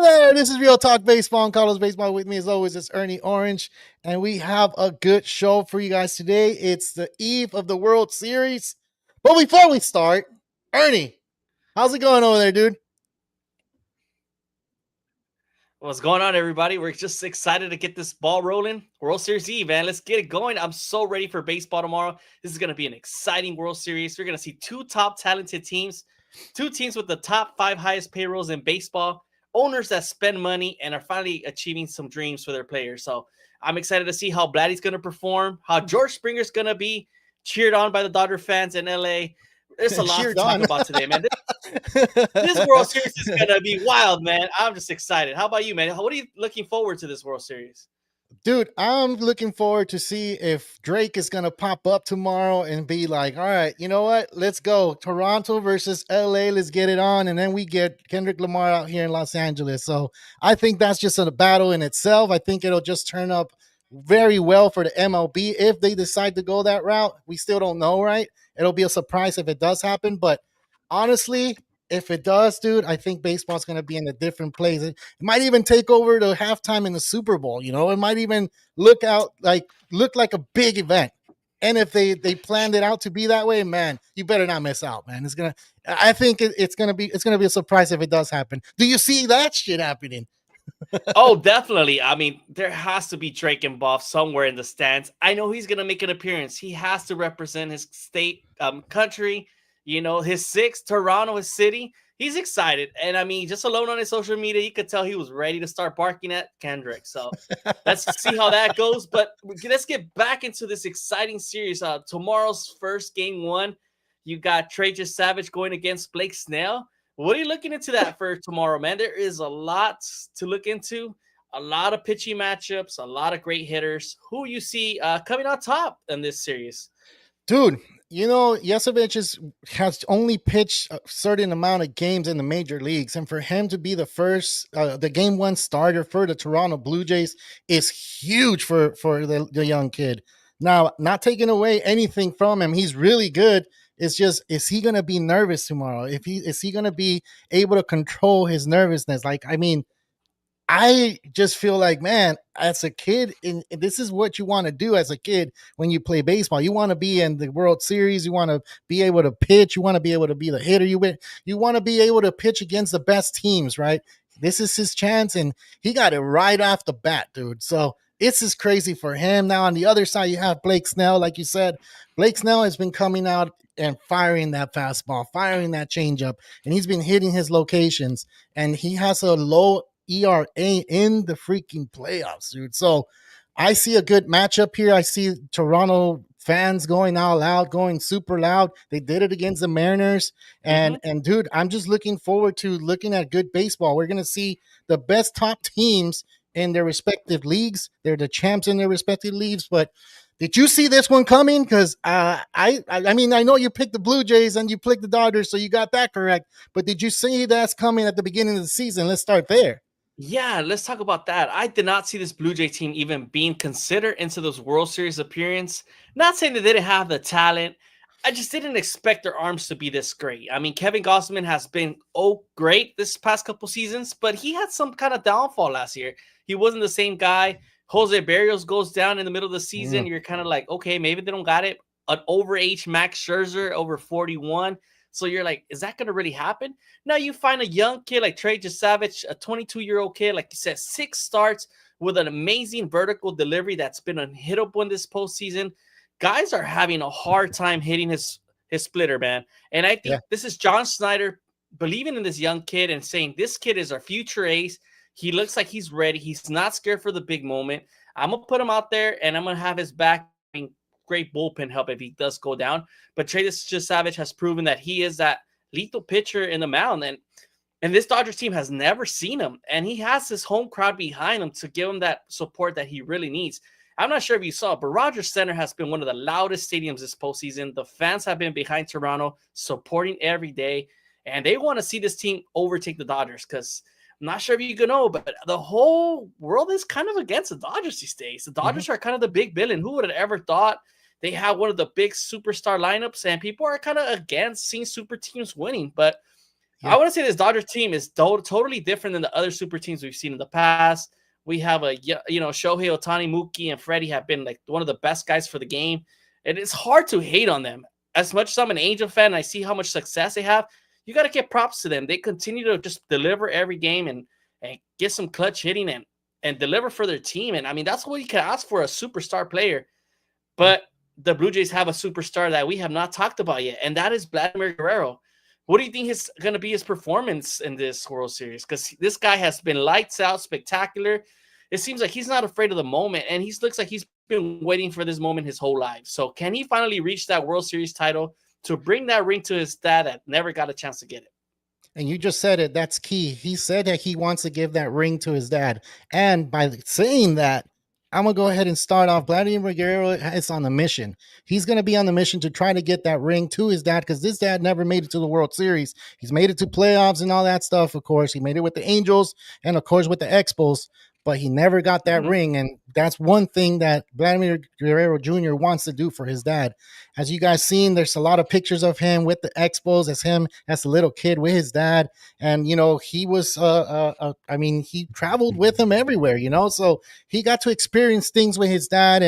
there, this is Real Talk Baseball and Carlos Baseball. With me, as always, it's Ernie Orange, and we have a good show for you guys today. It's the eve of the World Series. But before we start, Ernie, how's it going over there, dude? What's going on, everybody? We're just excited to get this ball rolling. World Series Eve, man. Let's get it going. I'm so ready for baseball tomorrow. This is going to be an exciting World Series. We're going to see two top talented teams, two teams with the top five highest payrolls in baseball, owners that spend money and are finally achieving some dreams for their players. So I'm excited to see how Vladdy's going to perform, how George Springer's going to be cheered on by the Dodger fans in LA. There's a lot to Cheered talk on. about today, man. This World Series is going to be wild, man. I'm just excited. How about you, man? What are you looking forward to this World Series? Dude, I'm looking forward to see if Drake is gonna pop up tomorrow and be like, all right, you know what? Let's go. Toronto versus LA, let's get it on. And then we get Kendrick Lamar out here in Los Angeles. So I think that's just a battle in itself. I think it'll just turn up very well for the MLB if they decide to go that route. We still don't know, right? It'll be a surprise if it does happen. But honestly, if it does, dude, I think baseball's going to be in a different place. It might even take over the halftime in the Super Bowl. You know, it might even look like a big event. And if they planned it out to be that way, man, you better not miss out, man. It's gonna. I think it's gonna be a surprise if it does happen. Do you see that shit happening? Oh, definitely. I mean, there has to be Drake involved somewhere in the stands. I know he's going to make an appearance. He has to represent his state, country, his six, Toronto, his city. He's excited. And I mean, just alone on his social media, you could tell he was ready to start barking at Kendrick. So let's see how that goes. But let's get back into this exciting series. Tomorrow's first game one, you got Trey Savage going against Blake Snell. What are you looking into that for tomorrow, man? There is a lot to look into, a lot of pitching matchups, a lot of great hitters. Who you see coming on top in this series? Dude, you know, has only pitched a certain amount of games in the major leagues, and for him to be the first, the game one starter for the Toronto Blue Jays is huge for the young kid. Now, not taking away anything from him, he's really good. It's just, is he gonna be nervous tomorrow? If he is he gonna be able to control his nervousness? Like, I mean, I just feel like, man, as a kid, this is what you want to do as a kid when you play baseball. You want to be in the World Series. You want to be able to pitch. You want to be able to be the hitter. You want to be able to pitch against the best teams, right? This is his chance, and he got it right off the bat, dude. So this is crazy for him. Now on the other side, you have Blake Snell, like you said. Blake Snell has been coming out and firing that fastball, firing that changeup, and he's been hitting his locations. And he has a low ERA in the freaking playoffs, dude. So I see a good matchup here. I see Toronto fans going all out, going super loud. They did it against the Mariners. And dude, I'm just looking forward to looking at good baseball. We're gonna see the best top teams in their respective leagues. They're the champs in their respective leagues. But did you see this one coming? Because I mean, I know you picked the Blue Jays and you picked the Dodgers, so you got that correct. But did you see that's coming at the beginning of the season? Let's start there. Yeah, let's talk about that. I did not see this Blue Jay team even being considered into those World Series appearance. Not saying they didn't have the talent. I just didn't expect their arms to be this great. I mean, Kevin Gossman has been great this past couple seasons, but he had some kind of downfall last year. He wasn't the same guy. Jose Barrios goes down in the middle of the season. You're kind of like, okay, maybe they don't got it. An overage Max Scherzer over 41. So you're like, is that going to really happen? Now you find a young kid like Trey Savage, a 22-year-old kid, like you said, 6 starts with an amazing vertical delivery that's been unhittable in this postseason. Guys are having a hard time hitting his splitter, man. And I think this is John Snyder believing in this young kid and saying, this kid is our future ace. He looks like he's ready. He's not scared for the big moment. I'm going to put him out there, and I'm going to have his back. Great bullpen help if he does go down. But Trey Savage has proven that he is that lethal pitcher in the mound. And this Dodgers team has never seen him. And he has his home crowd behind him to give him that support that he really needs. I'm not sure if you saw, but Rogers Center has been one of the loudest stadiums this postseason. The fans have been behind Toronto, supporting every day. And they want to see this team overtake the Dodgers because I'm not sure if you can know, but the whole world is kind of against the Dodgers these days. The Dodgers are kind of the big villain. Who would have ever thought they have one of the big superstar lineups, and people are kind of against seeing super teams winning. But I want to say this Dodgers team is totally different than the other super teams we've seen in the past. We have Shohei Ohtani, Mookie, and Freddie have been like one of the best guys for the game. And it's hard to hate on them. As much as I'm an Angel fan and I see how much success they have, you got to give props to them. They continue to just deliver every game and get some clutch hitting and deliver for their team. And I mean, that's what you can ask for a superstar player. But the Blue Jays have a superstar that we have not talked about yet, and that is Vladimir Guerrero. What do you think is going to be his performance in this World Series? Because this guy has been lights out, spectacular. It seems like he's not afraid of the moment, and he looks like he's been waiting for this moment his whole life. So can he finally reach that World Series title to bring that ring to his dad that never got a chance to get it? And you just said it. That's key. He said that he wants to give that ring to his dad. And by saying that, I'm going to go ahead and start off. Vladimir Guerrero is on a mission. He's going to be on the mission to try to get that ring to his dad because this dad never made it to the World Series. He's made it to playoffs and all that stuff, of course. He made it with the Angels and, of course, with the Expos, but he never got that ring. And that's one thing that Vladimir Guerrero Jr. wants to do for his dad. As you guys seen, there's a lot of pictures of him with the Expos as him as a little kid with his dad. And, he was, he traveled with him everywhere, so he got to experience things with his dad.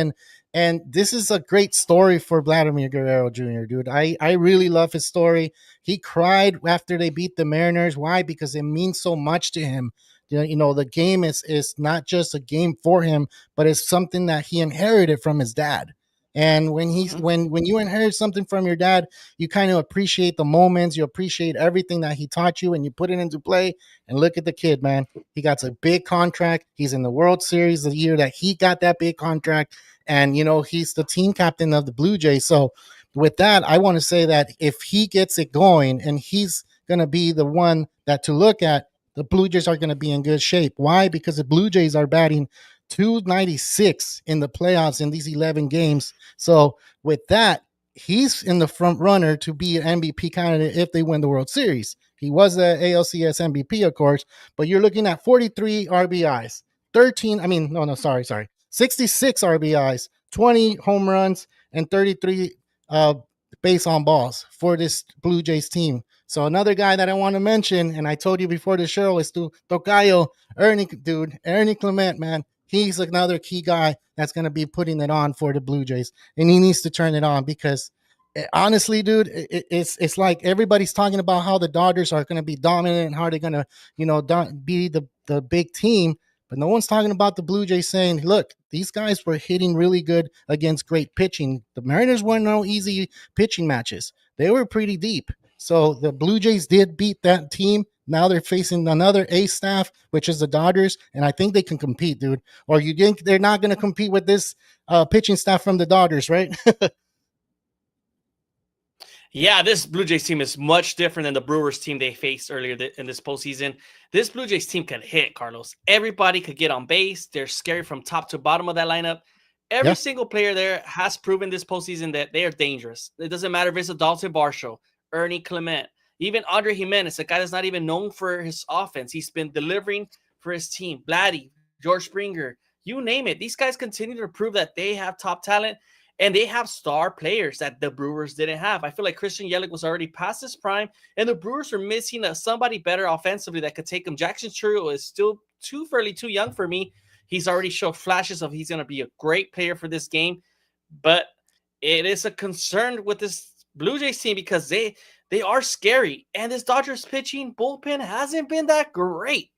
And this is a great story for Vladimir Guerrero Jr., dude. I really love his story. He cried after they beat the Mariners. Why? Because it means so much to him. The game is not just a game for him, but it's something that he inherited from his dad. And when when you inherit something from your dad, you kind of appreciate the moments, you appreciate everything that he taught you, and you put it into play. And look at the kid, man. He got a big contract. He's in the World Series the year that he got that big contract. And, he's the team captain of the Blue Jays. So with that, I want to say that if he gets it going and he's going to be the one that to look at, the Blue Jays are going to be in good shape. Why? Because the Blue Jays are batting 296 in the playoffs in these 11 games. So with that, he's in the front runner to be an MVP candidate if they win the World Series. He was the ALCS MVP, of course, but you're looking at 43 RBIs, 66 RBIs, 20 home runs, and 33 base on balls for this Blue Jays team. So another guy that I want to mention, and I told you before the show, is Tocayo, Ernie Clement, man. He's another key guy that's going to be putting it on for the Blue Jays, and he needs to turn it on because honestly, dude, it's like everybody's talking about how the Dodgers are going to be dominant and how they're going to, be the big team. But no one's talking about the Blue Jays saying, look, these guys were hitting really good against great pitching. The Mariners weren't no easy pitching matches. They were pretty deep. So the Blue Jays did beat that team. Now they're facing another A staff, which is the Dodgers, and I think they can compete, dude. Or you think they're not going to compete with this pitching staff from the Dodgers, right? Yeah, this Blue Jays team is much different than the Brewers team they faced earlier in this postseason. This Blue Jays team can hit, Carlos. Everybody could get on base. They're scary from top to bottom of that lineup. Every single player there has proven this postseason that they are dangerous. It doesn't matter if it's a Dalton Varsho, Ernie Clement, even Andre Jimenez, a guy that's not even known for his offense. He's been delivering for his team. Vladdy, George Springer, you name it. These guys continue to prove that they have top talent. And they have star players that the Brewers didn't have. I feel like Christian Yelich was already past his prime, and the Brewers are missing somebody better offensively that could take him. Jackson Chourio is still too young for me. He's already showed flashes of he's going to be a great player for this game, but it is a concern with this Blue Jays team because they are scary, and this Dodgers pitching bullpen hasn't been that great.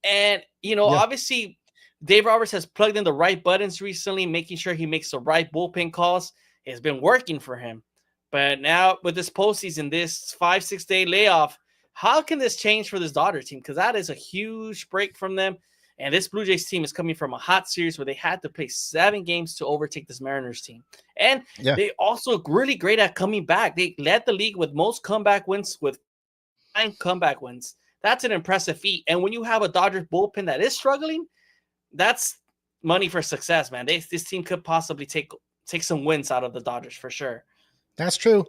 And, obviously – Dave Roberts has plugged in the right buttons recently, making sure he makes the right bullpen calls. It's been working for him. But now with this postseason, this 5-6 day layoff, how can this change for this Dodgers team? Because that is a huge break from them. And this Blue Jays team is coming from a hot series where they had to play 7 games to overtake this Mariners team. And they also really great at coming back. They led the league with most comeback wins with 9 comeback wins. That's an impressive feat. And when you have a Dodgers bullpen that is struggling, that's money for success, man. This team could possibly take some wins out of the Dodgers for sure. That's true.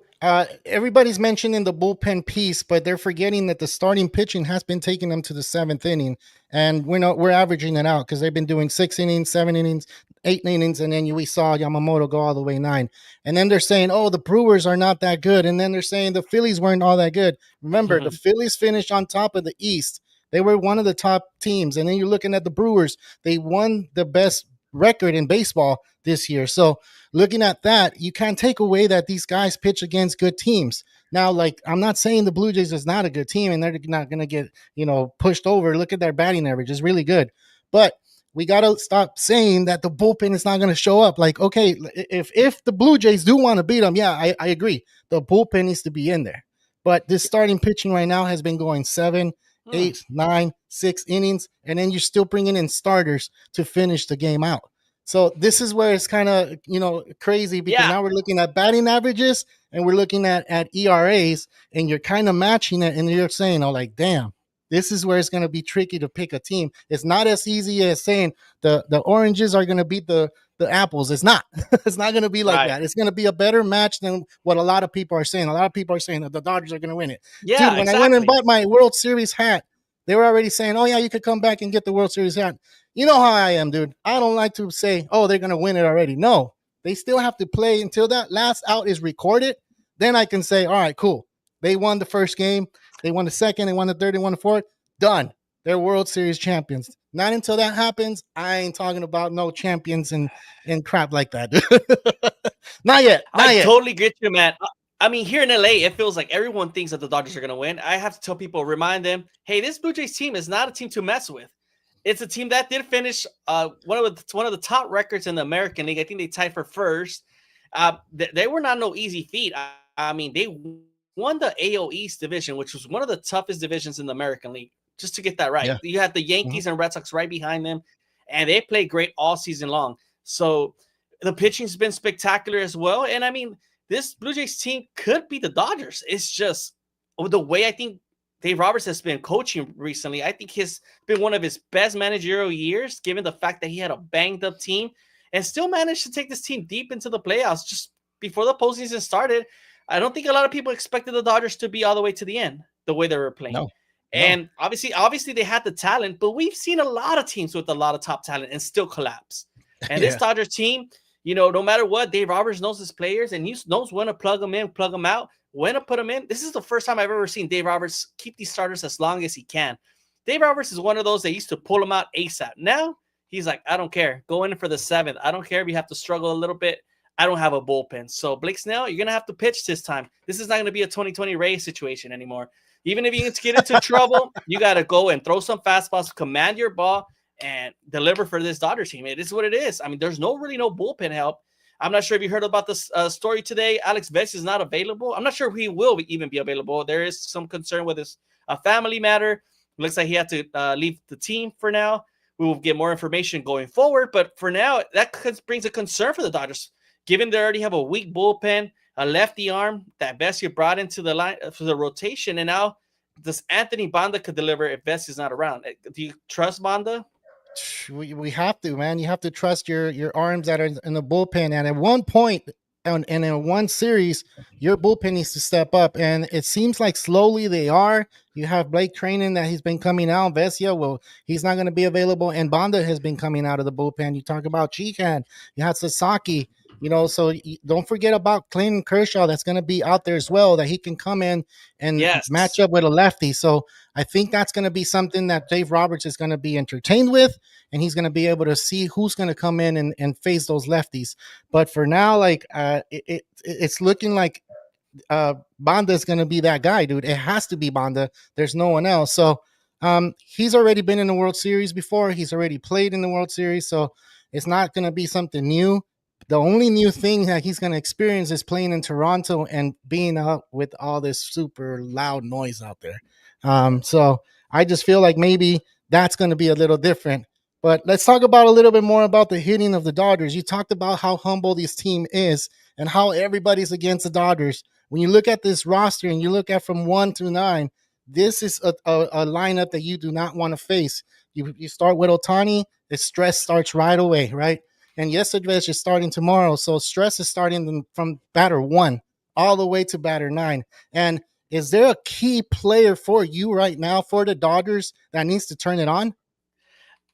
Everybody's mentioning the bullpen piece, but they're forgetting that the starting pitching has been taking them to the 7th inning, and we're averaging it out because they've been doing 6 innings, 7 innings, 8 innings, and then we saw Yamamoto go all the way 9. And then they're saying, oh, the Brewers are not that good. And then they're saying the Phillies weren't all that good. Remember, the Phillies finished on top of the East. They were one of the top teams. And then you're looking at the Brewers. They won the best record in baseball this year. So looking at that, you can't take away that these guys pitch against good teams. Now, like, I'm not saying the Blue Jays is not a good team and they're not going to get, pushed over. Look at their batting average. It's really good. But we got to stop saying that the bullpen is not going to show up. Like, okay, if the Blue Jays do want to beat them, yeah, I agree. The bullpen needs to be in there. But this starting pitching right now has been going 7, 8, 9, 6 innings, and then you're still bringing in starters to finish the game out. So this is where it's kind of, crazy because now we're looking at batting averages and we're looking at ERAs, and you're kind of matching it, and you're saying, oh, like, damn. This is where it's going to be tricky to pick a team. It's not as easy as saying the oranges are going to beat the apples. It's not. It's not going to be like that. It's going to be a better match than what a lot of people are saying. A lot of people are saying that the Dodgers are going to win it. Yeah, dude, when I went and bought my World Series hat, they were already saying, oh, yeah, you could come back and get the World Series hat. You know how I am, dude. I don't like to say, oh, they're going to win it already. No, they still have to play until that last out is recorded. Then I can say, all right, cool. They won the first game. They won the second, they won the third, they won the fourth. Done. They're World Series champions. Not until that happens, I ain't talking about no champions and crap like that. Not yet. I totally get you, man. I mean, here in LA, it feels like everyone thinks that the Dodgers are going to win. I have to tell people, remind them, hey, this Blue Jays team is not a team to mess with. It's a team that did finish one of the top records in the American League. I think they tied for first. They were not no easy feat. I mean, they won the AL East division, which was one of the toughest divisions in the American League. Just to get that right. Yeah. You had the Yankees and Red Sox right behind them, and they played great all season long. So the pitching's been spectacular as well. And I mean, this Blue Jays team could be the Dodgers. It's just the way I think Dave Roberts has been coaching recently. I think he's been one of his best managerial years, given the fact that he had a banged up team and still managed to take this team deep into the playoffs just before the postseason started. I don't think a lot of people expected the Dodgers to be all the way to the end, the way they were playing. No. And obviously they had the talent, but we've seen a lot of teams with a lot of top talent and still collapse. And this Dodgers team, no matter what, Dave Roberts knows his players and he knows when to plug them in, plug them out, when to put them in. This is the first time I've ever seen Dave Roberts keep these starters as long as he can. Dave Roberts is one of those that used to pull them out ASAP. Now he's like, I don't care. Go in for the 7th. I don't care if you have to struggle a little bit. I don't have a bullpen. So Blake Snell, you're going to have to pitch this time. This is not going to be a 2020 Rays situation anymore. Even if you get into trouble, you got to go and throw some fastballs, command your ball, and deliver for this Dodgers team. It is what it is. I mean, there's really no bullpen help. I'm not sure if you heard about this story today. Alex Vesia is not available. I'm not sure if he will even be available. There is some concern with his family matter. Looks like he had to leave the team for now. We will get more information going forward. But for now, that brings a concern for the Dodgers, given they already have a weak bullpen, a lefty arm that Vesia brought into the line for the rotation, and now does Anthony Banda could deliver if Vesia's not around? Do you trust Banda? We have to, man. You have to trust your arms that are in the bullpen, and at one point, and in one series, your bullpen needs to step up, and it seems like slowly they are. You have Blake Treinen that he's been coming out. Vesia, well, he's not going to be available, and Banda has been coming out of the bullpen. You talk about Sheehan, you had Sasaki. So don't forget about Clayton Kershaw. That's going to be out there as well, that he can come in and match up with a lefty. So I think that's going to be something that Dave Roberts is going to be entertained with, and he's going to be able to see who's going to come in and face those lefties. But for now, like it's looking like Banda is going to be that guy, dude. It has to be Banda. There's no one else. So he's already been in the World Series before. He's already played in the World Series. So it's not going to be something new. The only new thing that he's going to experience is playing in Toronto and being out with all this super loud noise out there. So I just feel like maybe that's going to be a little different. But let's talk about a little bit more about the hitting of the Dodgers. You talked about how humble this team is and how everybody's against the Dodgers. When you look at this roster and you look at from 1 to 9, this is a lineup that you do not want to face. You start with Ohtani, the stress starts right away, right? And yesterday is starting tomorrow. So stress is starting from batter 1 all the way to batter 9. And is there a key player for you right now for the Dodgers that needs to turn it on?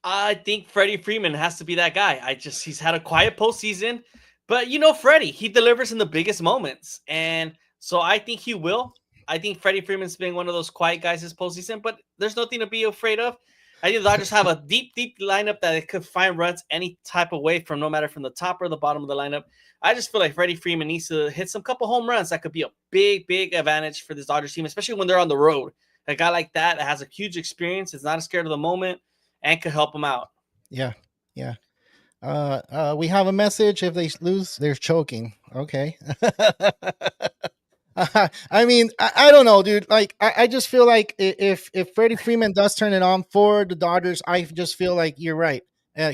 I think Freddie Freeman has to be that guy. He's had a quiet postseason, but Freddie, he delivers in the biggest moments, and so I think he will. I think Freddie Freeman's been one of those quiet guys this postseason, but there's nothing to be afraid of. I think the Dodgers have a deep lineup that it could find runs any type of way from, no matter from the top or the bottom of the lineup. I just feel like Freddie Freeman needs to hit some couple home runs. That could be a big advantage for this Dodgers team, especially when they're on the road. A guy like that has a huge experience, is not scared of the moment, and could help them out. Yeah, yeah. We have a message. If they lose, they're choking. Okay. I mean, I don't know, dude. Like, I just feel like if Freddie Freeman does turn it on for the Dodgers, I just feel like you're right.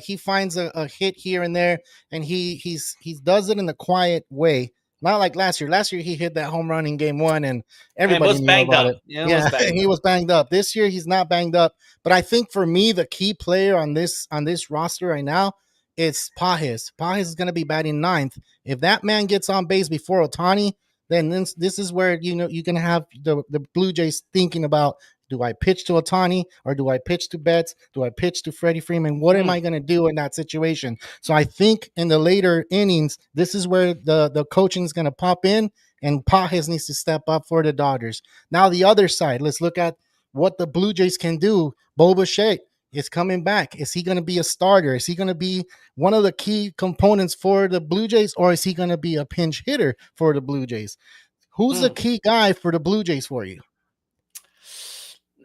He finds a hit here and there, and he does it in a quiet way. Not like last year. Last year he hit that home run in Game 1, and And everybody was knew banged about up. it. Yeah, was Yeah, banged he up. was banged up. This year he's not banged up, but I think for me the key player on this roster right now, it's Pages. Pages is going to be batting ninth. If that man gets on base before Otani, then this is where you can have the Blue Jays thinking about, do I pitch to Otani or do I pitch to Betts? Do I pitch to Freddie Freeman? What am I going to do in that situation? So I think in the later innings, this is where the coaching is going to pop in, and Pages needs to step up for the Dodgers. Now the other side, let's look at what the Blue Jays can do. Bo Bichette is coming back. Is he going to be a starter? Is he going to be one of the key components for the Blue Jays, or is he going to be a pinch hitter for the Blue Jays? Who's the key guy for the Blue Jays for you?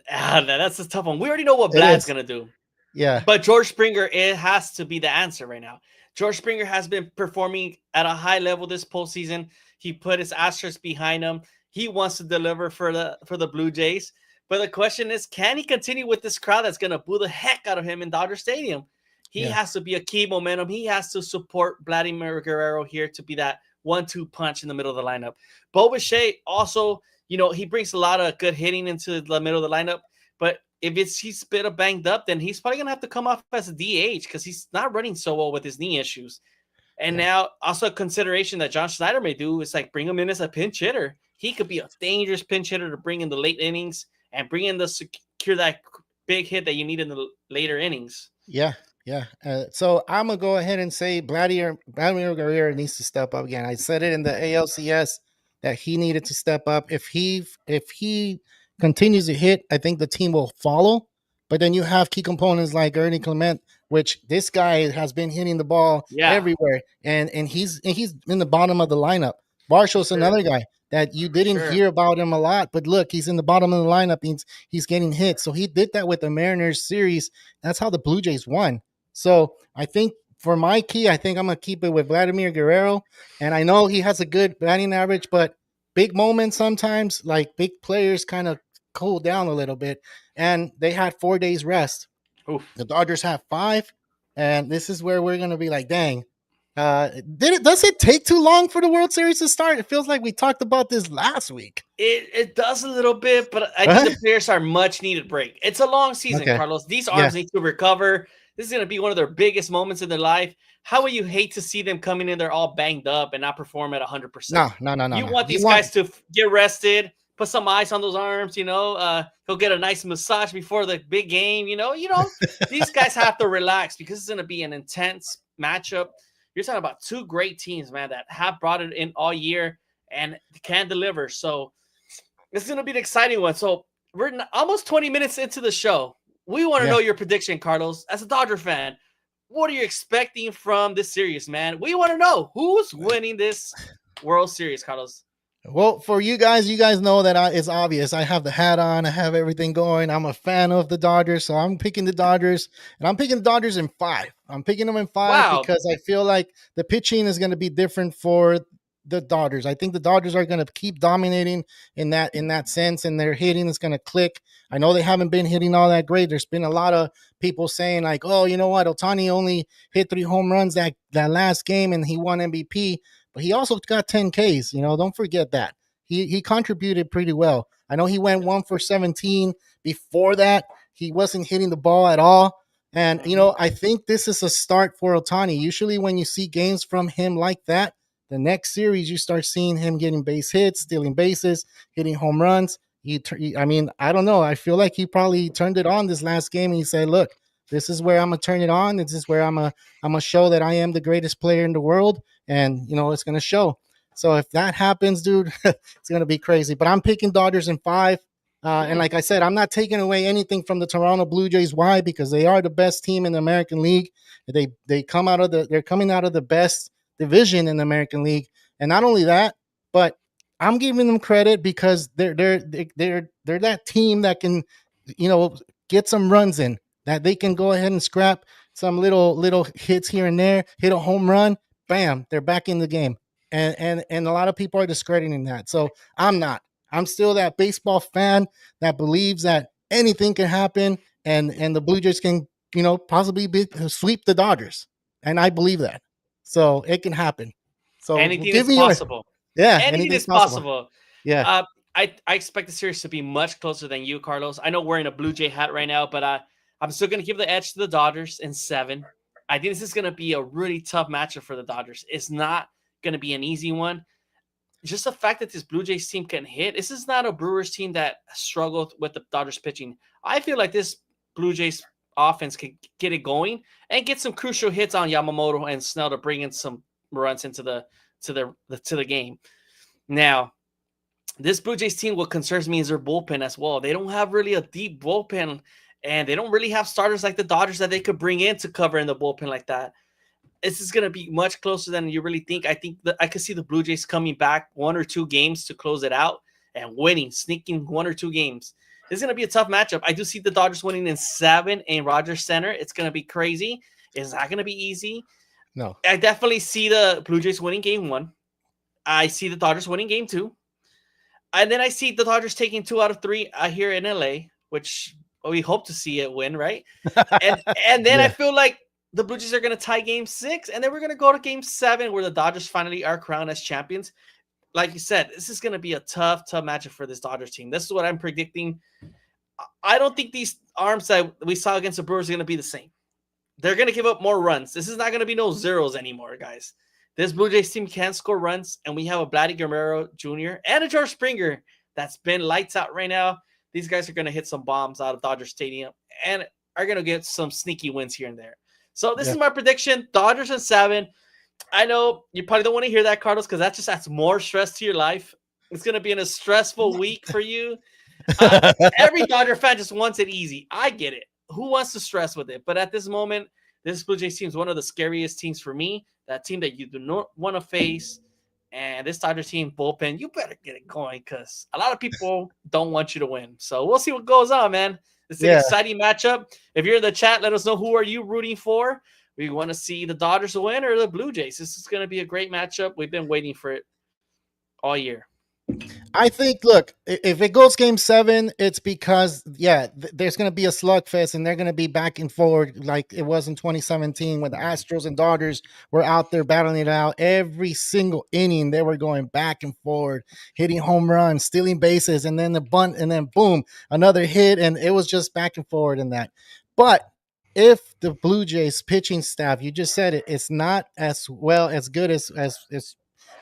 That's a tough one. We already know what It Vlad's is. going to do. Yeah. But George Springer, it has to be the answer right now. George Springer has been performing at a high level this postseason. He put his asterisk behind him. He wants to deliver for the Blue Jays. But the question is, can he continue with this crowd that's going to boo the heck out of him in Dodger Stadium? He has to be a key momentum. He has to support Vladimir Guerrero here to be that 1-2 punch in the middle of the lineup. Bo Bichette also, he brings a lot of good hitting into the middle of the lineup. But if he's a bit of banged up, then he's probably going to have to come off as a DH because he's not running so well with his knee issues. And now also a consideration that John Schneider may do is like bring him in as a pinch hitter. He could be a dangerous pinch hitter to bring in the late innings and bring in secure that big hit that you need in the later innings. Yeah. So I'm gonna go ahead and say Vladimir Guerrero needs to step up again. I said it in the ALCS that he needed to step up. If he continues to hit, I think the team will follow. But then you have key components like Ernie Clement, which this guy has been hitting the ball everywhere, and he's in the bottom of the lineup. Barshaw's another guy that you didn't hear about him a lot, but look, he's in the bottom of the lineup. He's getting hit. So he did that with the Mariners series. That's how the Blue Jays won. So I think for my key, I think I'm going to keep it with Vladimir Guerrero. And I know he has a good batting average, but big moments sometimes, like big players kind of cool down a little bit. And they had 4 days rest. Oof. The Dodgers have 5. And this is where we're going to be like, dang. Does it take too long for the World Series to start? It feels like we talked about this last week. It does a little bit, but I think the players are much needed break. It's a long season, Carlos. These arms need to recover. This is going to be one of their biggest moments in their life. How would you hate to see them coming in there all banged up and not perform at 100%? No. You want these guys to get rested, put some ice on those arms, he'll get a nice massage before the big game, these guys have to relax because it's going to be an intense matchup. You're talking about two great teams, man, that have brought it in all year and can deliver. So it's going to be an exciting one. So we're almost 20 minutes into the show. We want to know your prediction, Carlos. As a Dodger fan, what are you expecting from this series, man? We want to know who's winning this World Series, Carlos. Well, for you guys know that it's obvious. I have the hat on. I have everything going. I'm a fan of the Dodgers, so I'm picking the Dodgers. And I'm picking the Dodgers in 5. I'm picking them in 5 because I feel like the pitching is going to be different for the Dodgers. I think the Dodgers are going to keep dominating in that sense, and their hitting is going to click. I know they haven't been hitting all that great. There's been a lot of people saying like, oh, you know what? Otani only hit 3 home runs that last game and he won MVP. But he also got 10 Ks. Don't forget that. He contributed pretty well. I know he went 1 for 17. Before that, he wasn't hitting the ball at all. And, I think this is a start for Otani. Usually when you see games from him like that, the next series, you start seeing him getting base hits, stealing bases, hitting home runs. I don't know. I feel like he probably turned it on this last game and he said, look, This is where I'm gonna turn it on. This is where I'm gonna show that I am the greatest player in the world, and it's gonna show. So if that happens, dude, it's gonna be crazy. But I'm picking Dodgers in 5. And like I said, I'm not taking away anything from the Toronto Blue Jays. Why? Because they are the best team in the American League. They're coming out of the best division in the American League. And not only that, but I'm giving them credit because they're that team that can, get some runs in, that they can go ahead and scrap some little hits here and there, hit a home run, bam, they're back in the game. And a lot of people are discrediting that. So I'm not. I'm still that baseball fan that believes that anything can happen, and the Blue Jays can, possibly sweep the Dodgers, and I believe that. So it can happen. So Anything give is me possible. yeah, Anything anything's is possible. Yeah. I expect the series to be much closer than you, Carlos. I know we're in a Blue Jay hat right now, but I'm still going to give the edge to the Dodgers in 7. I think this is going to be a really tough matchup for the Dodgers. It's not going to be an easy one. Just the fact that this Blue Jays team can hit. This is not a Brewers team that struggled with the Dodgers pitching. I feel like this Blue Jays offense can get it going and get some crucial hits on Yamamoto and Snell to bring in some runs into the game. Now, this Blue Jays team, what concerns me is their bullpen as well. They don't have really a deep bullpen, and they don't really have starters like the Dodgers that they could bring in to cover in the bullpen like that. This is going to be much closer than you really think. I think that I could see the Blue Jays coming back 1 or 2 games to close it out and winning, sneaking 1 or 2 games. This is going to be a tough matchup. I do see the Dodgers winning in 7 in Rogers Center. It's going to be crazy. It's not going to be easy. No. I definitely see the Blue Jays winning game 1. I see the Dodgers winning game 2. And then I see the Dodgers taking 2 out of 3 here in LA, which we hope to see it win, right? And then I feel like the Blue Jays are going to tie game 6, and then we're going to go to game 7 where the Dodgers finally are crowned as champions. Like you said, this is going to be a tough matchup for this Dodgers team. This is what I'm predicting. I don't think these arms that we saw against the Brewers are going to be the same. They're going to give up more runs. This is not going to be no zeros anymore, guys. This Blue Jays team can score runs, and we have a Vladdy Guerrero Jr. and a George Springer that's been lights out right now. These guys are going to hit some bombs out of Dodger Stadium and are going to get some sneaky wins here and there. So this is my prediction. Dodgers in 7. I know you probably don't want to hear that, Carlos, because that just adds more stress to your life. It's going to be in a stressful week for you. Every Dodger fan just wants it easy. I get it. Who wants to stress with it? But at this moment, this Blue Jays team is one of the scariest teams for me. That team that you do not want to face. And this Dodgers team bullpen, you better get it going because a lot of people don't want you to win. So we'll see what goes on, man. It's an exciting matchup. If you're in the chat, let us know who are you rooting for. We want to see the Dodgers win or the Blue Jays. This is going to be a great matchup. We've been waiting for it all year. I think, look, if it goes game 7, it's because, there's going to be a slugfest and they're going to be back and forward like it was in 2017 when the Astros and Dodgers were out there battling it out. Every single inning, they were going back and forward, hitting home runs, stealing bases, and then the bunt, and then boom, another hit. And it was just back and forward in that. But if the Blue Jays pitching staff, you just said it, it's not as good as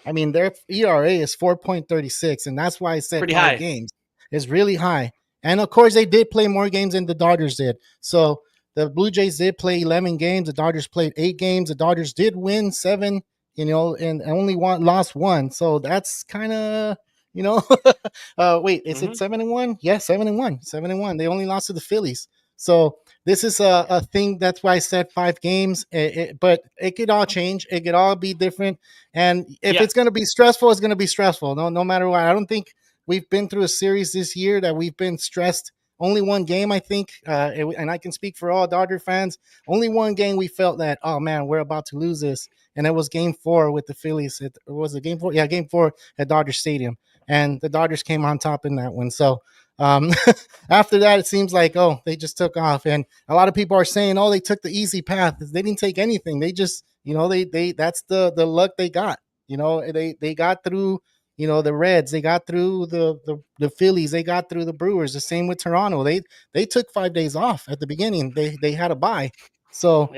I mean, their ERA is 4.36, and that's why I said pretty 5 high. games. It's really high. And, of course, they did play more games than the Dodgers did. So the Blue Jays did play 11 games. The Dodgers played 8 games. The Dodgers did win 7, and only lost 1. So that's kind of, wait, is it 7-1? Yeah, 7-1. 7-1. They only lost to the Phillies. So this is a thing. That's why I said 5 games. But it could all change. It could all be different. And if it's going to be stressful, it's going to be stressful. No matter what. I don't think we've been through a series this year that we've been stressed. Only 1 game, I think. And I can speak for all Dodger fans. Only 1 game we felt that, oh, man, we're about to lose this. And it was game 4 with the Phillies. Was it game 4? Yeah, game 4 at Dodger Stadium. And the Dodgers came on top in that one. So after that, it seems like, they just took off. And a lot of people are saying, they took the easy path. They didn't take anything. They just, they that's the luck they got. They got through, the Reds. They got through the Phillies. They got through the Brewers. The same with Toronto. They took 5 days off at the beginning. They had a bye. So,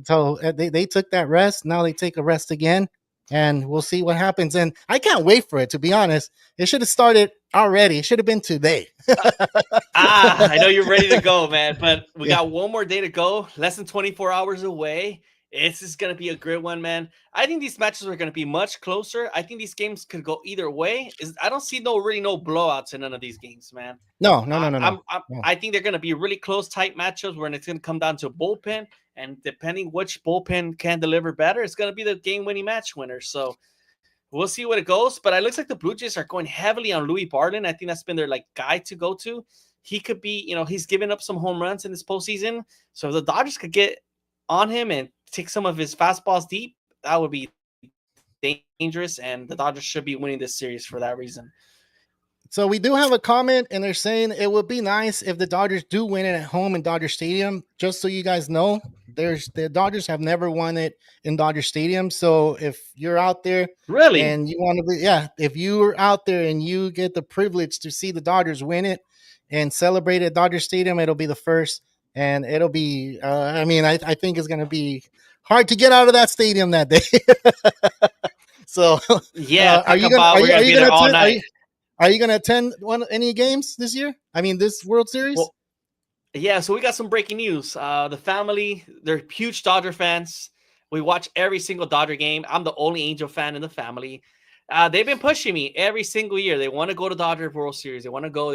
so they took that rest. Now they take a rest again. And we'll see what happens. And I can't wait for it, to be honest. It should have started already. It should have been today. I know you're ready to go, man, but we Yeah. got one more day to go, less than 24 hours away. This is going to be a great one, man. I think these matches are going to be much closer. I think these games could go either way. I don't see no blowouts in none of these games, man. No, no, no, no, no. No. I think they're going to be really close, tight matchups where it's going to come down to bullpen, and depending which bullpen can deliver better, it's going to be the game-winning match winner. So we'll see what it goes. But it looks like the Blue Jays are going heavily on Louis Barlin. I think that's been their guy to go to. He could be, he's given up some home runs in this postseason. So if the Dodgers could get on him and take some of his fastballs deep, that would be dangerous. And the Dodgers should be winning this series for that reason. So we do have a comment, and they're saying it would be nice if the Dodgers do win it at home in Dodger Stadium. Just so you guys know, the Dodgers have never won it in Dodger Stadium. So if you're out there, really, and you want to be, if you're out there and you get the privilege to see the Dodgers win it and celebrate at Dodger Stadium, it'll be the first, and it'll be. I think it's going to be hard to get out of that stadium that day. So yeah, are you going to? Are you going to attend any games this year? I mean, this World Series? Well, yeah, so we got some breaking news. The family, they're huge Dodger fans. We watch every single Dodger game. I'm the only Angel fan in the family. They've been pushing me every single year. They want to go to Dodger World Series. They want to go.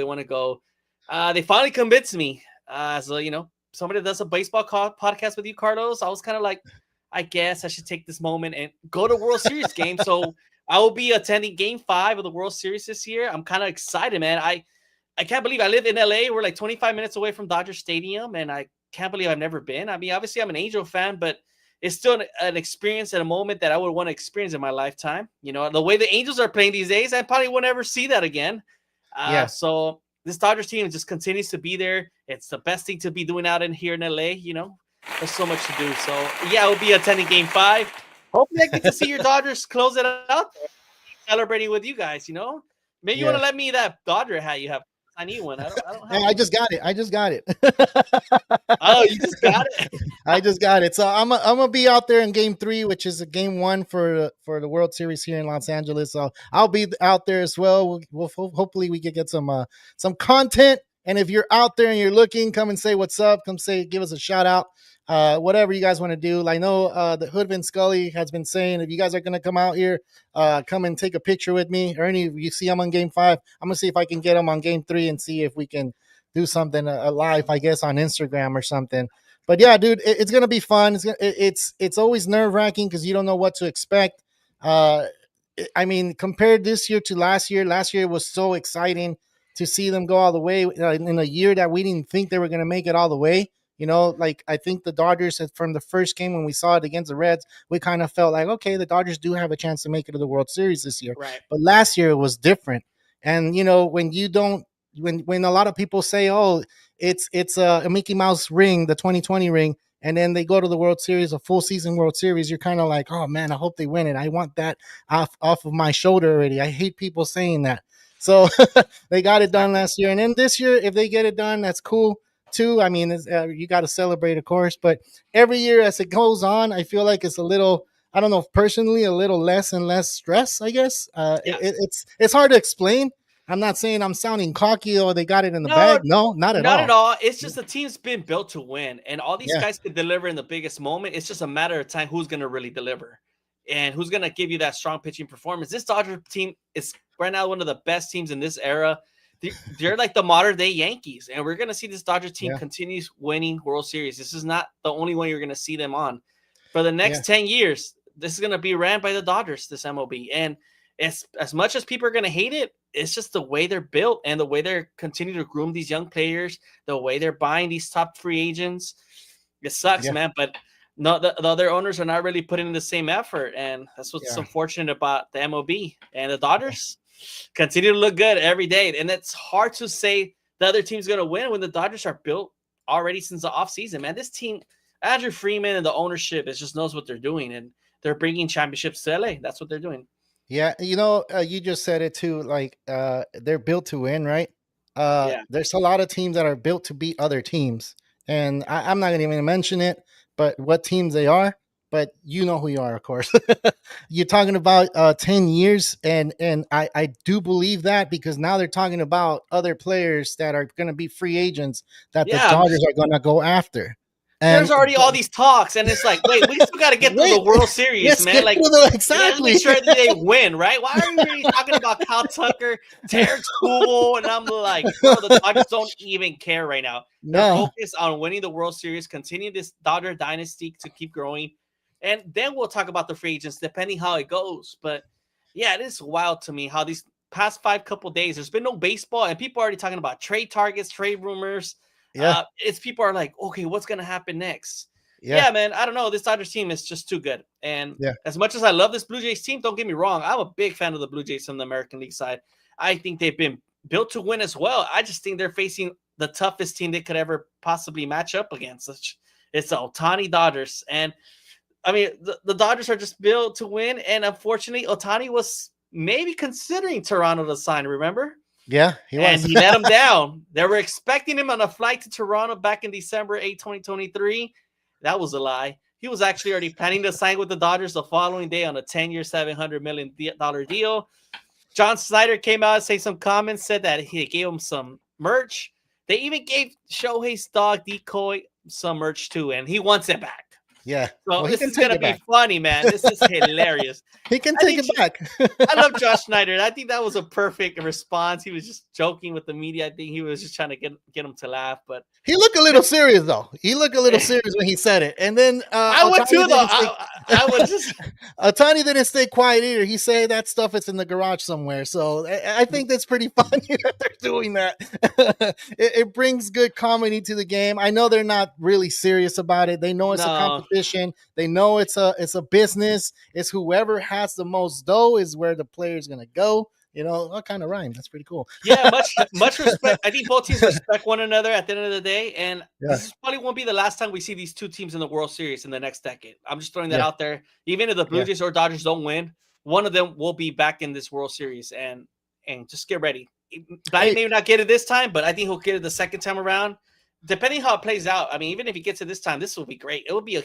They finally convinced me. So, somebody that does a baseball podcast with you, Carlos, I was kind of like, I guess I should take this moment and go to World Series game. So I will be attending Game 5 of the World Series this year. I'm kind of excited, man. I can't believe I live in LA. We're like 25 minutes away from Dodger Stadium, and I can't believe I've never been. I mean, obviously, I'm an Angel fan, but it's still an experience and a moment that I would want to experience in my lifetime. The way the Angels are playing these days, I probably won't ever see that again. So this Dodgers team just continues to be there. It's the best thing to be doing out in here in LA. There's so much to do. So, yeah, I'll be attending Game 5. Hopefully I get to see your Dodgers close it out, celebrating with you guys, Maybe you want to let me that Dodger hat you have. I need one. I don't have I just got it. Oh, you just got it? I just got it. So I'm gonna be out there in Game 3, which is a Game 1 for the World Series here in Los Angeles. So I'll be out there as well. We'll hopefully we can get some content. And if you're out there and you're looking, come and say what's up. Come give us a shout out. Whatever you guys want to do. I know the Hoodvin Scully has been saying, if you guys are going to come out here, come and take a picture with me. Ernie, if you see him on Game 5, I'm going to see if I can get him on Game 3 and see if we can do something live, I guess, on Instagram or something. But yeah, dude, it's going to be fun. It's always nerve-wracking because you don't know what to expect. Compared this year to last year was so exciting to see them go all the way in a year that we didn't think they were going to make it all the way. I think the Dodgers, from the first game when we saw it against the Reds, we kind of felt like, okay, the Dodgers do have a chance to make it to the World Series this year. Right. But last year it was different. And, when a lot of people say, oh, it's a Mickey Mouse ring, the 2020 ring, and then they go to the World Series, a full season World Series, you're kind of like, oh, man, I hope they win it. I want that off of my shoulder already. I hate people saying that. So they got it done last year. And then this year, if they get it done, that's cool too. I mean, you got to celebrate, of course, but every year as it goes on, I feel like it's a little, I don't know, personally, a little less and less stress, I guess. It's hard to explain. I'm not saying I'm sounding cocky or they got it in the bag. No, not at all. Not at all. It's just the team's been built to win, and all these guys could deliver in the biggest moment. It's just a matter of time who's going to really deliver and who's going to give you that strong pitching performance. This Dodger team is right now one of the best teams in this era. They're like the modern day Yankees, and we're going to see this Dodger team continues winning World Series. This is not the only one you're going to see them on for the next 10 years. This is going to be ran by the Dodgers, this MOB. And as much as people are going to hate it, it's just the way they're built and the way they're continuing to groom these young players, the way they're buying these top free agents. It sucks, man, but no, the other owners are not really putting in the same effort, and that's what's unfortunate about the MOB. And the Dodgers continue to look good every day, and it's hard to say the other team's going to win when the Dodgers are built already since the offseason, man. This team, Andrew Freeman and the ownership, just knows what they're doing, and they're bringing championships to LA. That's what they're doing. Yeah, you just said it too. Like, they're built to win, right? There's a lot of teams that are built to beat other teams, and I'm not going to even mention it, but what teams they are. but you know who you are, of course. You're talking about 10 years, and I do believe that because now they're talking about other players that are going to be free agents that the Yeah, Dodgers are going to go after. there's And already all these talks, and it's like, wait, we still got to get through the wait, World Series, let's man. get Like, through the let's exactly. make sure that they win, right? Why are we already talking about Kyle Tucker, Tarek Skubal? And I'm like, bro, the Dodgers don't even care right now. They're No, focused on winning the World Series, continue this Dodger dynasty to keep growing, and then we'll talk about the free agents depending how it goes. But yeah, it is wild to me how these past couple days there's been no baseball, and people are already talking about trade targets, trade rumors. yeah, It's people are like, okay, what's gonna happen next? yeah, Yeah, man, I don't know. This Dodgers team is just too good. And yeah, as much as I love this Blue Jays team, don't get me wrong. I'm a big fan of the Blue Jays from the American League side. I think they've been built to win as well. I just think they're facing the toughest team they could ever possibly match up against. It's the Ohtani Dodgers. And I mean, the Dodgers are just built to win. And unfortunately, Ohtani was maybe considering Toronto to sign, remember? yeah. He And was. he let him down. They were expecting him on a flight to Toronto back in December 8th, 2023. That was a lie. He was actually already planning to sign with the Dodgers the following day on a 10-year, $700 million deal. John Snyder came out and said some comments, said that he gave him some merch. They even gave Shohei's dog Decoy some merch too, and he wants it back. Yeah. So Well, he this can is take gonna it be back. funny, man. This is hilarious. He can I take think it back. I love Josh Snyder. I think that was a perfect response. He was just joking with the media. I think he was just trying to get him to laugh. But He looked a little serious though. He looked a little serious when he said it. And then I would too, though. I would just. Otani didn't stay quiet either. He said that stuff is in the garage somewhere. So I think that's pretty funny that they're doing that. It brings good comedy to the game. I know they're not really serious about it. They know it's a No. competition. They know it's a business. It's whoever has the most dough is where the player is gonna go. You know, what kind of rhyme? That's pretty cool. Yeah, much respect. I think both teams respect one another at the end of the day, and Yeah, this probably won't be the last time we see these two teams in the World Series in the next decade. I'm just throwing that yeah, out there. Even if the Blue yeah. Jays or Dodgers don't win, one of them will be back in this World Series, and just get ready. Vladdy Hey, may not get it this time, but I think he'll get it the second time around. Depending how it plays out. I mean, even if he gets it this time, this will be great. It will be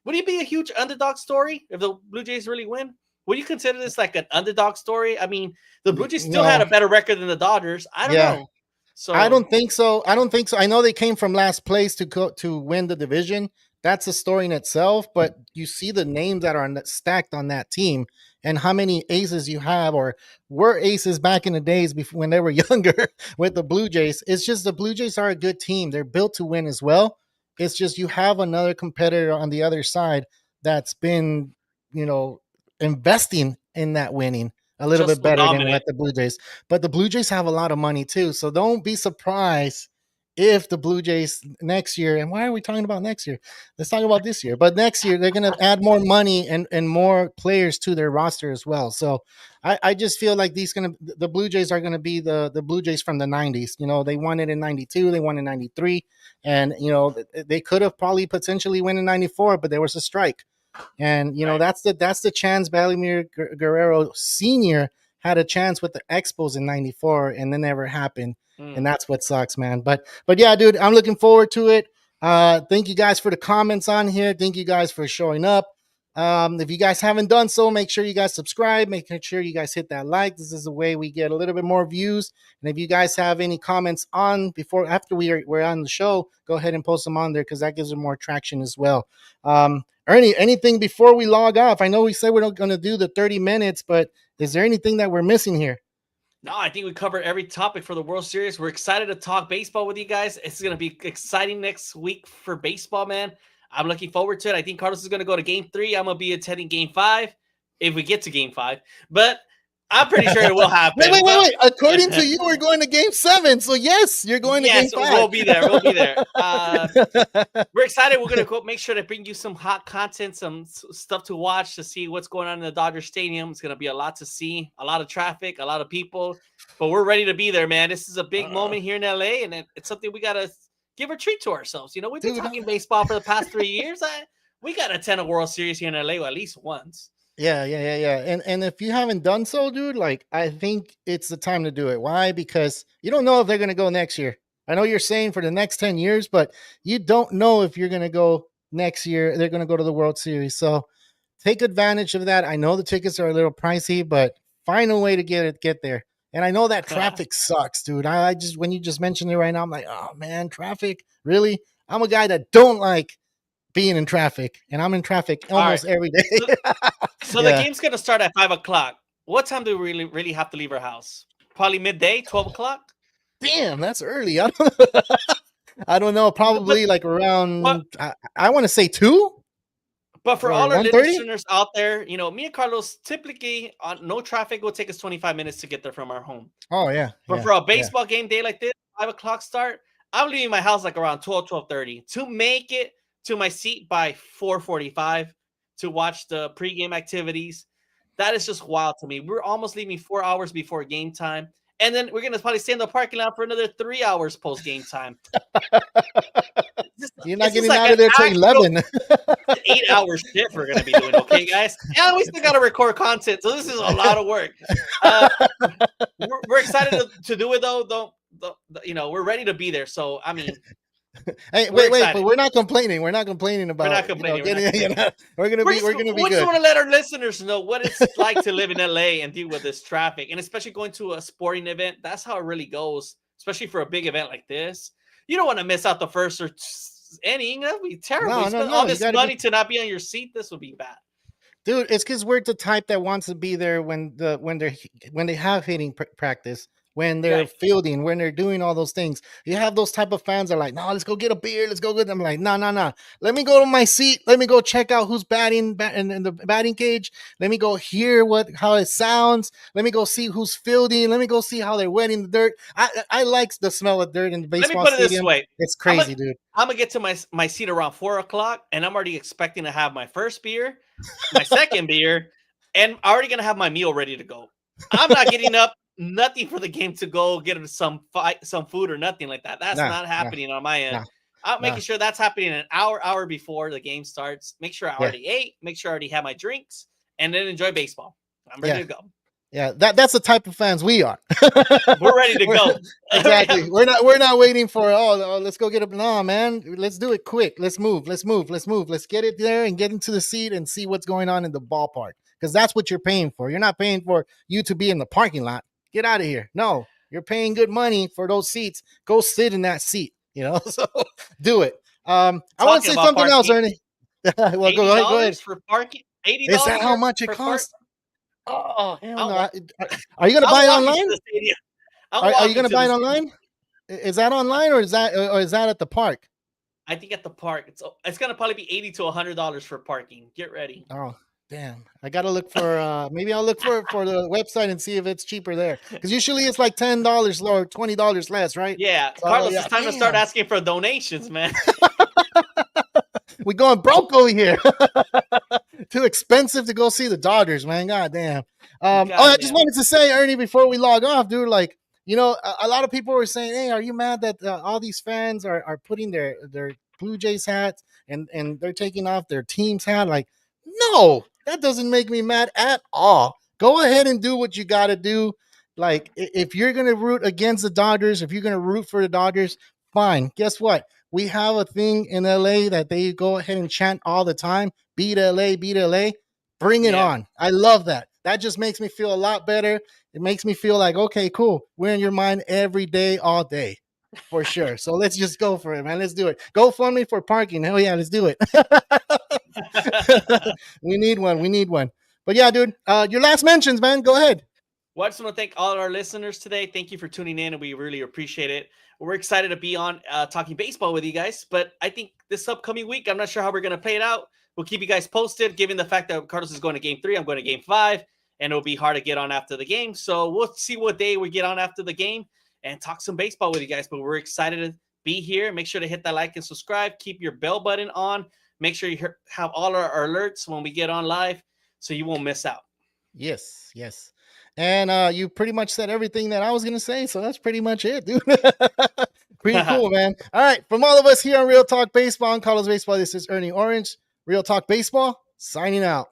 would it be a huge underdog story if the Blue Jays really win? Would you consider this like an underdog story? I mean, the Blue Jays still had no, a better record than the Dodgers. I don't yeah. know. I So don't think so. I don't think so. I know they came from last place to go to win the division. That's a story in itself. But you see the names that are stacked on that team, and how many aces you have, or were aces back in the days before when they were younger with the Blue Jays. It's just the Blue Jays are a good team. They're built to win as well. It's just you have another competitor on the other side that's been, you know, investing in that winning a little just bit so better than dominant. what the Blue Jays. But the Blue Jays have a lot of money too, so don't be surprised if the Blue Jays next year, and why are we talking about next year? Let's talk about this year. But next year they're going to add more money and more players to their roster as well. So I just feel like the Blue Jays are going to be the Blue Jays from the 90s. You know, they won it in 92, they won in 93, and you know they could have probably potentially win in 94, but there was a strike. And you know Right. that's the chance Vladimir Guerrero Senior had a chance with the Expos in '94, and then never happened. And Mm. that's what sucks, man. But yeah, dude, I'm looking forward to it. Thank you guys for the comments on here. Thank you guys for showing up. If you guys haven't done so, make sure you guys subscribe. Make sure you guys hit that like. This is the way we get a little bit more views. And if you guys have any comments on after we're on the show, go ahead and post them on there because that gives them more traction as well. Ernie, anything before we log off? I know we said we're not going to do the 30 minutes, but is there anything that we're missing here? No, I think we covered every topic for the World Series. We're excited to talk baseball with you guys. It's going to be exciting next week for baseball, man. I'm looking forward to it. I think Carlos is going to go to game 3. I'm going to be attending game 5 if we get to game 5. But I'm pretty sure it will happen. Wait. According to you, we're going to game 7. So yes, you're going to game 5. We'll be there. We'll be there. We're excited. We're going to go make sure to bring you some hot content, some stuff to watch to see what's going on in the Dodger Stadium. It's going to be a lot to see, a lot of traffic, a lot of people, but we're ready to be there, man. This is a big moment here in LA, and it's something we got to give a treat to ourselves. You know, we've been talking baseball for the past 3 years. We got to attend a World Series here in LA at least once. Yeah. And if you haven't done so, dude, like I think it's the time to do it. Why? Because you don't know if they're going to go next year. I know you're saying for the next 10 years, but you don't know if you're going to go next year they're going to go to the World Series. So take advantage of that. I know the tickets are a little pricey, but find a way to get there. And I know that traffic sucks, dude. I just when you just mentioned it right now, I'm like, oh man, traffic. Really? I'm a guy that don't like being in traffic, and I'm in traffic almost every day. So the game's gonna start at 5 o'clock. What time do we really have to leave our house? Probably midday, 12 o'clock. Damn, that's early. I don't know. Probably like around. I want to say 2. But for all our listeners out there, me and Carlos typically on no traffic will take us 25 minutes to get there from our home. Oh yeah. But for a baseball game day like this, 5 o'clock start, I'm leaving my house like around 12:30 to make it to my seat by 4:45 to watch the pregame activities. That is just wild to me. We're almost leaving 4 hours before game time. And then we're going to probably stay in the parking lot for another 3 hours post game time. You're not getting out of there till 11. 8-hour shift we're going to be doing, okay, guys? And we still got to record content, so this is a lot of work. We're excited to do it, though. We're ready to be there. So, I mean, hey, wait, but we're not complaining. We're not complaining about. We're not complaining. We're gonna be good. We just want to let our listeners know what it's like to live in LA and deal with this traffic, and especially going to a sporting event. That's how it really goes, especially for a big event like this. You don't want to miss out the first or inning. That'd be terrible. No, you spend all this money to not be on your seat. This would be bad. Dude, it's because we're the type that wants to be there when they have hitting practice. When they're fielding, when they're doing all those things, you have those type of fans that are like, no, let's go get a beer. Let's go get them. Like, no. Let me go to my seat. Let me go check out who's batting in the batting cage. Let me go hear how it sounds. Let me go see who's fielding. Let me go see how they're wetting the dirt. I like the smell of dirt in the baseball stadium. Let me put it this way. It's crazy, dude. I'm going to get to my seat around 4 o'clock, and I'm already expecting to have my first beer, my second beer, and I'm already going to have my meal ready to go. I'm not getting up. Nothing for the game to go get some food or nothing like that. That's not happening on my end. I'm making sure that's happening an hour before the game starts. Make sure I already ate. Make sure I already have my drinks, and then enjoy baseball. I'm ready to go. Yeah, that's the type of fans we are. We're ready to go. Exactly. We're not waiting for let's go get up. No, man, let's do it quick. Let's move. Let's get it there and get into the seat and see what's going on in the ballpark, because that's what you're paying for. You're not paying for you to be in the parking lot. Get out of here. No, you're paying good money for those seats. Go sit in that seat, so do it. I want to say something else, Ernie. Well, go ahead. For parking, $80. Is that how much it costs? Oh, hell no. Are you going to buy it online? Are you going to buy it online? Is that online or is that at the park? I think at the park. It's going to probably be $80 to $100 for parking. Get ready. Oh. Damn, I gotta look for. Maybe I'll look for the website and see if it's cheaper there. Because usually it's like $10 or $20 less, right? Yeah, Carlos, it's time to start asking for donations, man. We going broke over here. Too expensive to go see the Dodgers, man. God damn. I just wanted to say, Ernie, before we log off, dude. Like, a lot of people were saying, "Hey, are you mad that all these fans are putting their Blue Jays hats and they're taking off their team's hat?" Like, no. That doesn't make me mad at all. Go ahead and do what you got to do. Like, if you're going to root against the Dodgers, if you're going to root for the Dodgers, fine. Guess what? We have a thing in LA that they go ahead and chant all the time. Beat LA, beat LA. Bring it on. I love that. That just makes me feel a lot better. It makes me feel like, okay, cool. We're in your mind every day, all day. For sure. So let's just go for it, man. Let's do it. Go fund me for parking. Hell yeah, let's do it. We need one. But yeah, dude, your last mentions, man. Go ahead. Well, I just want to thank all of our listeners today. Thank you for tuning in, and we really appreciate it. We're excited to be on talking baseball with you guys. But I think this upcoming week, I'm not sure how we're going to play it out. We'll keep you guys posted, given the fact that Carlos is going to Game 3. I'm going to Game 5, and it'll be hard to get on after the game. So we'll see what day we get on after the game and talk some baseball with you guys. But we're excited to be here. Make sure to hit that like and subscribe. Keep your bell button on. Make sure you have all our alerts when we get on live so you won't miss out. Yes. And you pretty much said everything that I was going to say. So that's pretty much it, dude. Pretty cool, man. All right. From all of us here on Real Talk Baseball and Carlos Baseball, this is Ernie Orange. Real Talk Baseball, signing out.